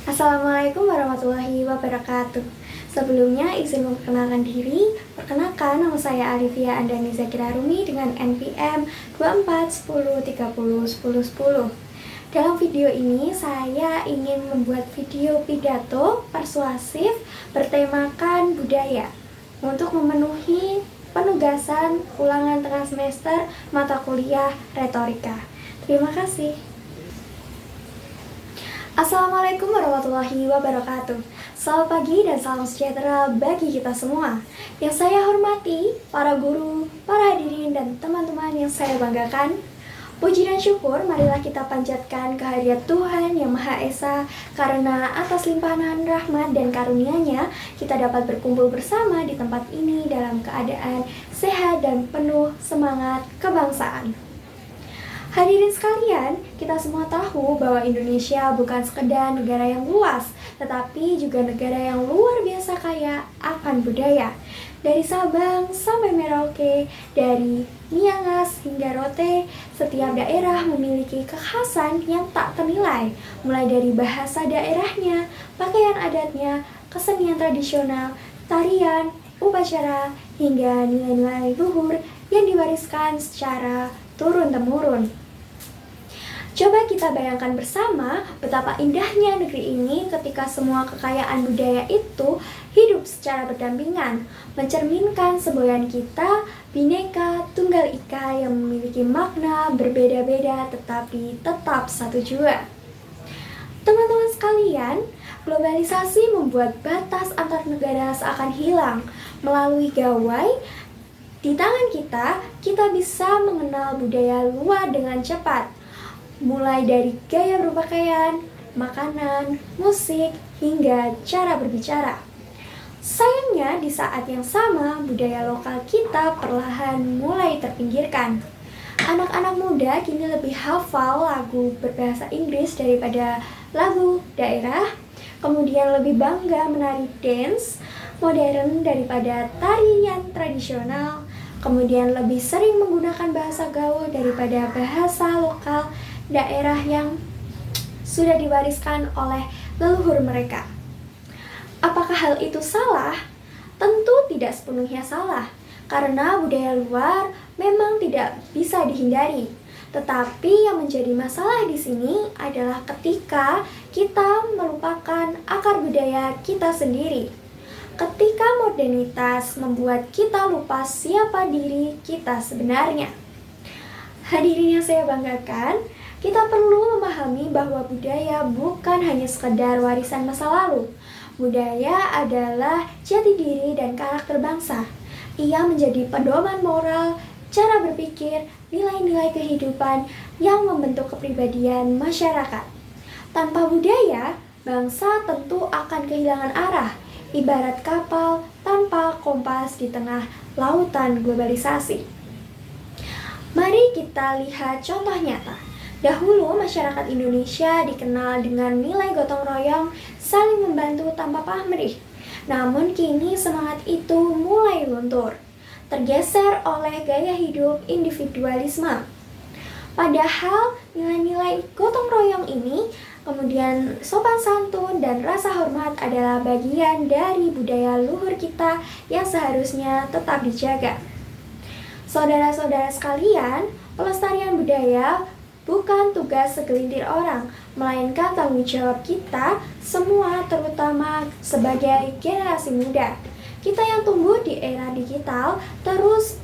Assalamualaikum warahmatullahi wabarakatuh. Sebelumnya izin memperkenalkan diri. Perkenalkan, nama saya Alivia Andani Zakira Rumi dengan NPM 2410301010. Dalam video ini saya ingin membuat video pidato persuasif bertemakan budaya untuk memenuhi penugasan ulangan tengah semester mata kuliah retorika. Terima kasih. Assalamualaikum warahmatullahi wabarakatuh. Selamat pagi dan salam sejahtera bagi kita semua. Yang saya hormati, para guru, para hadirin, dan teman-teman yang saya banggakan. Puji dan syukur marilah kita panjatkan kehadirat Tuhan Yang Maha Esa, karena atas limpahan rahmat dan karunia-Nya kita dapat berkumpul bersama di tempat ini dalam keadaan sehat dan penuh semangat kebangsaan. Hadirin sekalian, kita semua tahu bahwa Indonesia bukan sekedar negara yang luas, tetapi juga negara yang luar biasa kaya akan budaya. Dari Sabang sampai Merauke, dari Miangas hingga Rote, setiap daerah memiliki kekhasan yang tak ternilai, mulai dari bahasa daerahnya, pakaian adatnya, kesenian tradisional, tarian, upacara, hingga nilai-nilai luhur yang diwariskan secara turun-temurun. Coba kita bayangkan bersama betapa indahnya negeri ini ketika semua kekayaan budaya itu hidup secara berdampingan, mencerminkan semboyan kita Bhinneka Tunggal Ika yang memiliki makna berbeda-beda tetapi tetap satu jua. Teman-teman sekalian, globalisasi membuat batas antar negara seakan hilang. Melalui gawai di tangan kita bisa mengenal budaya luar dengan cepat. Mulai dari gaya berpakaian, makanan, musik, hingga cara berbicara. Sayangnya di saat yang sama budaya lokal kita perlahan mulai terpinggirkan. Anak-anak muda kini lebih hafal lagu berbahasa Inggris daripada lagu daerah, kemudian lebih bangga menari dance modern daripada tarian tradisional, kemudian lebih sering menggunakan bahasa gaul daripada bahasa lokal daerah yang sudah diwariskan oleh leluhur mereka. Apakah hal itu salah? Tentu tidak sepenuhnya salah, karena budaya luar memang tidak bisa dihindari. Tetapi yang menjadi masalah di sini adalah ketika kita melupakan akar budaya kita sendiri. Ketika modernitas membuat kita lupa siapa diri kita sebenarnya. Hadirin yang saya banggakan, kita perlu memahami bahwa budaya bukan hanya sekedar warisan masa lalu. Budaya adalah jati diri dan karakter bangsa. Ia menjadi pedoman moral, cara berpikir, nilai-nilai kehidupan yang membentuk kepribadian masyarakat. Tanpa budaya, bangsa tentu akan kehilangan arah, ibarat kapal tanpa kompas di tengah lautan globalisasi. Mari kita lihat contoh nyata. Dahulu masyarakat Indonesia dikenal dengan nilai gotong royong, saling membantu tanpa pamrih. Namun kini semangat itu mulai luntur, tergeser oleh gaya hidup individualisme. Padahal nilai-nilai gotong royong ini, kemudian sopan santun dan rasa hormat adalah bagian dari budaya luhur kita yang seharusnya tetap dijaga. Saudara-saudara sekalian, pelestarian budaya bukan tugas segelintir orang, melainkan tanggung jawab kita semua, terutama sebagai generasi muda. Kita yang tumbuh di era digital terus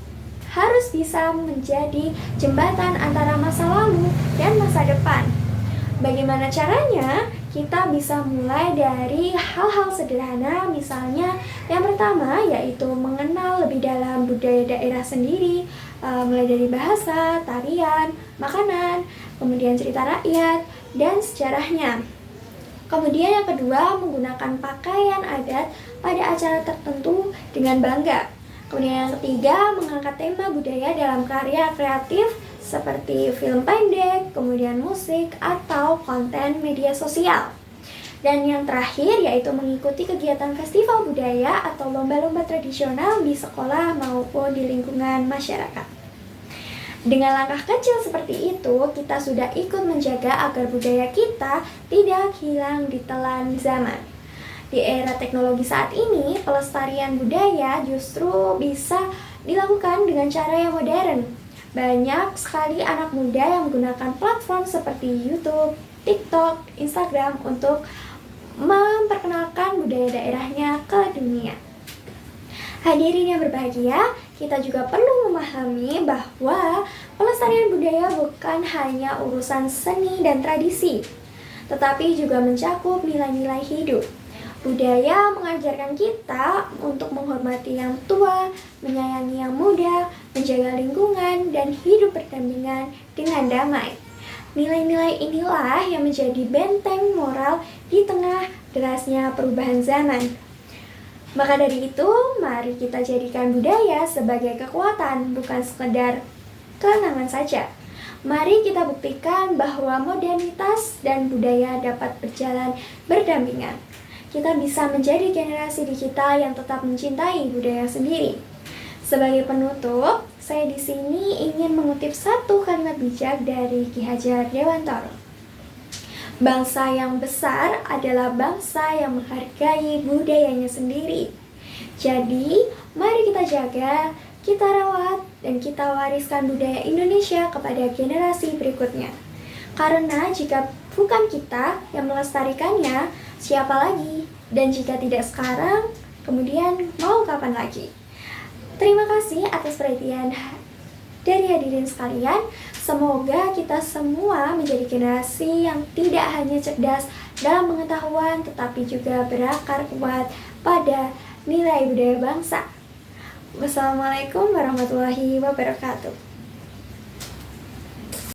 harus bisa menjadi jembatan antara masa lalu dan masa depan. Bagaimana caranya? Kita bisa mulai dari hal-hal sederhana, misalnya yang pertama yaitu mengenal lebih dalam budaya daerah sendiri, mulai dari bahasa, tarian, makanan, kemudian cerita rakyat, dan sejarahnya. Kemudian yang kedua, menggunakan pakaian adat pada acara tertentu dengan bangga. Kemudian yang ketiga, mengangkat tema budaya dalam karya kreatif seperti film pendek, kemudian musik, atau konten media sosial. Dan yang terakhir yaitu mengikuti kegiatan festival budaya atau lomba-lomba tradisional di sekolah maupun di lingkungan masyarakat. Dengan langkah kecil seperti itu, kita sudah ikut menjaga agar budaya kita tidak hilang di telan zaman. Di era teknologi saat ini, pelestarian budaya justru bisa dilakukan dengan cara yang modern. Banyak sekali anak muda yang menggunakan platform seperti YouTube, TikTok, Instagram untuk memperkenalkan budaya daerahnya ke dunia. Hadirin yang berbahagia, kita juga perlu memahami bahwa pelestarian budaya bukan hanya urusan seni dan tradisi, tetapi juga mencakup nilai-nilai hidup. Budaya mengajarkan kita untuk menghormati yang tua, menyayangi yang muda, menjaga lingkungan, dan hidup berdampingan dengan damai. Nilai-nilai inilah yang menjadi benteng moral di tengah derasnya perubahan zaman. Maka dari itu, mari kita jadikan budaya sebagai kekuatan, bukan sekedar kenangan saja. Mari kita buktikan bahwa modernitas dan budaya dapat berjalan berdampingan. Kita bisa menjadi generasi digital yang tetap mencintai budaya sendiri. Sebagai penutup, saya di sini ingin mengutip satu kalimat bijak dari Ki Hajar Dewantara. Bangsa yang besar adalah bangsa yang menghargai budayanya sendiri. Jadi, mari kita jaga, kita rawat, dan kita wariskan budaya Indonesia kepada generasi berikutnya. Karena jika bukan kita yang melestarikannya, siapa lagi? Dan jika tidak sekarang, kemudian mau kapan lagi? Terima kasih atas perhatian dari hadirin sekalian. Semoga kita semua menjadi generasi yang tidak hanya cerdas dalam pengetahuan, tetapi juga berakar kuat pada nilai budaya bangsa. Wassalamualaikum warahmatullahi wabarakatuh.